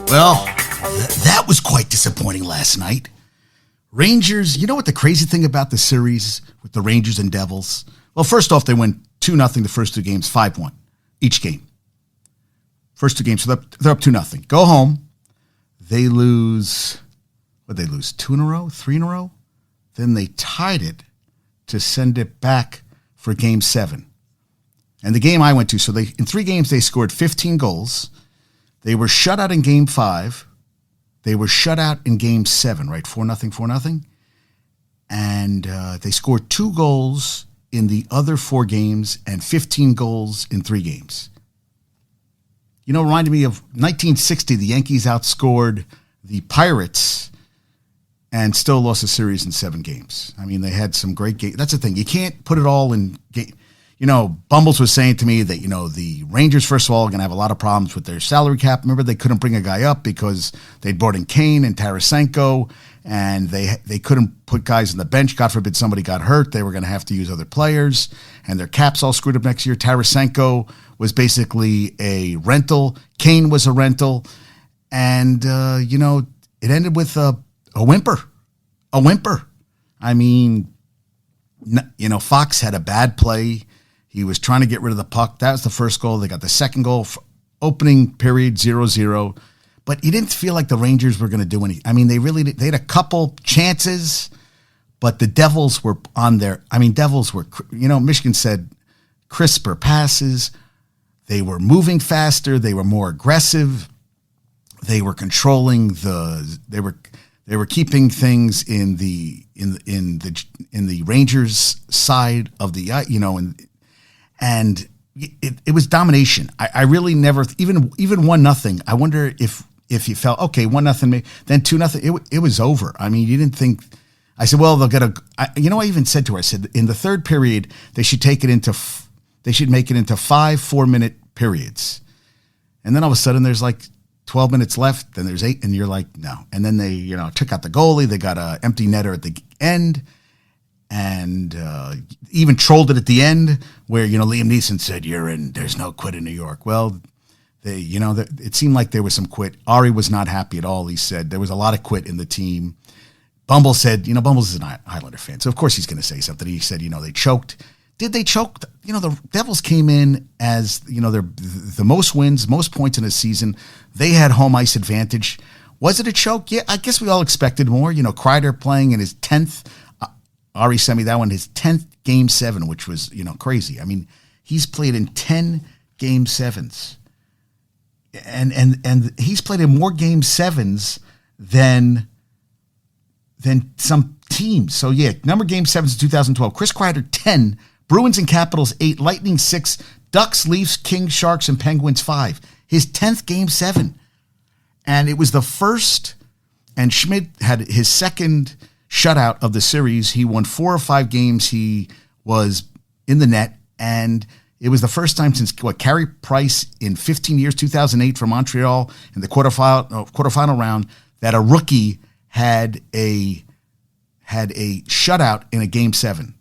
Well, that was quite disappointing last night. Rangers, you know what the crazy thing about the series with the Rangers and Devils? Well, first off, they went 2-0 the first two games, 5-1 each game. First two games, so they're up 2-0. Go home. They lose, what did they lose, 2 in a row, 3 in a row? Then they tied it to send it back for game 7. And the game I went to, so in 3 games, they scored 15 goals. They were shut out in game 5. They were shut out in game 7, right? 4-0, 4-0. And they scored 2 goals in the other 4 games and 15 goals in 3 games. You know, reminded me of 1960, the Yankees outscored the Pirates and still lost a series in 7 games. I mean, they had some great games. That's the thing. You can't put it all in game. You know, Bumbles was saying to me that, you know, the Rangers, first of all, are going to have a lot of problems with their salary cap. Remember, they couldn't bring a guy up because they'd brought in Kane and Tarasenko, and they couldn't put guys on the bench. God forbid somebody got hurt. They were going to have to use other players, and their cap's all screwed up next year. Tarasenko was basically a rental. Kane was a rental. And, you know, it ended with a whimper. A whimper. I mean, you know, Fox had a bad play. He was trying to get rid of the puck. That was the first goal. They got the second goal, opening period, 0-0. But you didn't feel like the Rangers were going to do anything. I mean, they had a couple chances, but the Devils were on their, Devils were, you know, Michigan said crisper passes. They were moving faster. They were more aggressive. They were controlling they were keeping things in the Rangers side of the, you know, and it was domination. I really never, even 1-0. I wonder if you felt, okay, 1-0, then 2-0, it was over. I mean, you didn't think, I said, well, they'll get I even said to her, I said, in the third period, they should make it into 5 4-minute periods. And then all of a sudden there's like 12 minutes left, then there's 8, and you're like, no. And then they, you know, took out the goalie. They got an empty netter at the end, and even trolled it at the end where, you know, Liam Neeson said, there's no quit in New York. Well, it seemed like there was some quit. Ari was not happy at all. He said there was a lot of quit in the team. Bumble said, you know, Bumbles is an Islander fan, so of course he's going to say something. He said, you know, they choked. Did they choke? You know, the Devils came in as, you know, they're the most wins, most points in a season. They had home ice advantage. Was it a choke? Yeah, I guess we all expected more. You know, Kreider playing in his 10th, Ari sent me that one, his 10th game 7, which was, you know, crazy. I mean, he's played in 10 game 7s. And he's played in more game 7s than some teams. So, yeah, number game 7s in 2012. Chris Kreider, 10. Bruins and Capitals, 8. Lightning, 6. Ducks, Leafs, Kings, Sharks, and Penguins, 5. His 10th game 7. And it was the first, and Schmidt had his second shutout of the series. He won 4 or 5 games. He was in the net, and it was the first time since Carey Price in 15 years, 2008 for Montreal in the quarterfinal round, that a rookie had a shutout in a game 7.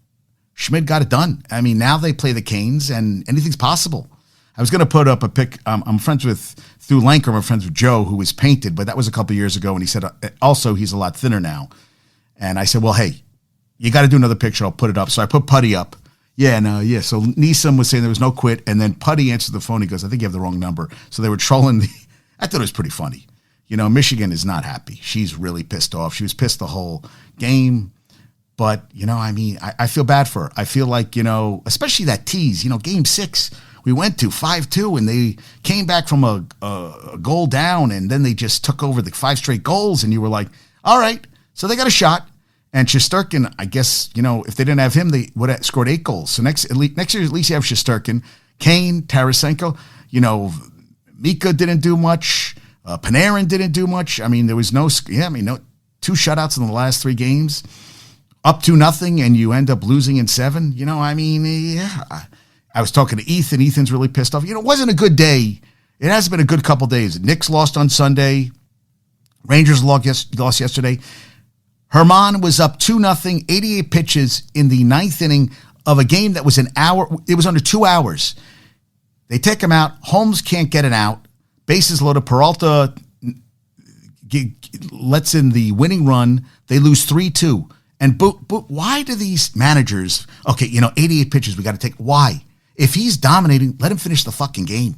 Schmidt got it done. I mean, now they play the Canes, and anything's possible. I was going to put up a pic. I'm friends through Lancome, I'm friends with Joe, who was painted, but that was a couple years ago, and he said also he's a lot thinner now. And I said, well, hey, you got to do another picture. I'll put it up. So I put Putty up. Yeah. So Neeson was saying there was no quit. And then Putty answered the phone. He goes, I think you have the wrong number. So they were trolling I thought it was pretty funny. You know, Michigan is not happy. She's really pissed off. She was pissed the whole game. But, you know, I mean, I feel bad for her. I feel like, you know, especially that tease, you know, game 6, we went to 5-2, and they came back from a goal down, and then they just took over the 5 straight goals. And you were like, all right. So they got a shot, and Shesterkin, I guess, you know, if they didn't have him, they would have scored 8 goals. So next year, at least you have Shesterkin, Kane, Tarasenko. You know, Mika didn't do much. Panarin didn't do much. I mean, there was no 2 shutouts in the last 3 games, up 2-0, and you end up losing in 7. You know, I mean, yeah. I was talking to Ethan. Ethan's really pissed off. You know, it wasn't a good day. It hasn't been a good couple days. Knicks lost on Sunday. Rangers lost yesterday. Herman was up 2-0, 88 pitches in the 9th inning of a game that was an hour. It was under 2 hours. They take him out. Holmes can't get it out. Bases loaded. Peralta lets in the winning run. They lose 3-2. And but why do these managers, 88 pitches, we got to take, why? If he's dominating, let him finish the fucking game.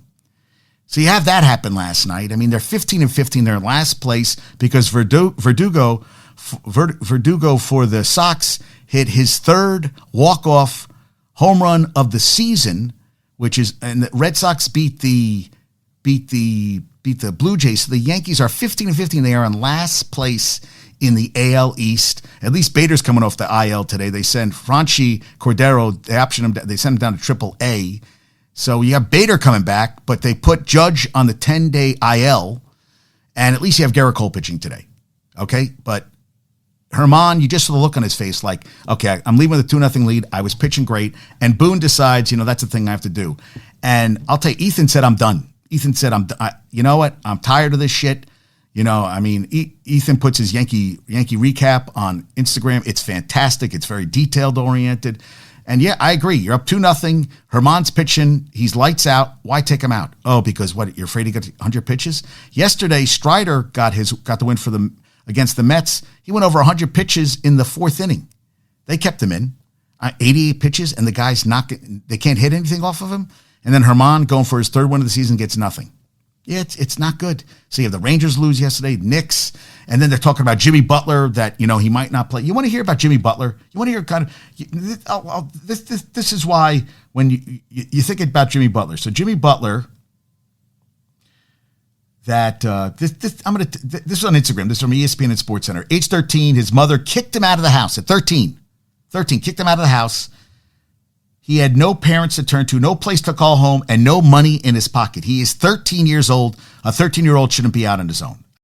So you have that happen last night. I mean, they're 15-15. They're in last place because Verdugo for the Sox hit his third walk-off home run of the season, and the Red Sox beat the Blue Jays. So the Yankees are 15-15. They are in last place in the AL East. At least Bader's coming off the IL today. They send Franchy Cordero, they send him down to Triple-A. So you have Bader coming back, but they put Judge on the 10-day IL, and at least you have Garrett Cole pitching today. Okay? But Herman, you just saw the look on his face like, okay, I'm leaving with a 2-0 lead. I was pitching great. And Boone decides, that's the thing I have to do. And I'll tell you, Ethan said, I'm done. Ethan said, you know what? I'm tired of this shit. Ethan puts his Yankee recap on Instagram. It's fantastic. It's very detailed oriented. And yeah, I agree. You're up 2-0. Herman's pitching. He's lights out. Why take him out? Oh, because what? You're afraid he got 100 pitches? Yesterday, Strider got the win for them against the Mets. He went over 100 pitches in the fourth inning. They kept him in. 88 pitches, and the guy's they can't hit anything off of him. And then Herman, going for his third win of the season, gets nothing. Yeah, it's not good. So you have the Rangers lose yesterday, Knicks, and then they're talking about Jimmy Butler, that, he might not play. You want to hear about Jimmy Butler? You want to hear this is why when you think about Jimmy Butler. So Jimmy Butler, that this is on Instagram. This is from ESPN and SportsCenter. Age 13, his mother kicked him out of the house at 13. 13, kicked him out of the house. He had no parents to turn to, no place to call home, and no money in his pocket. He is 13 years old. A 13-year-old shouldn't be out on his own.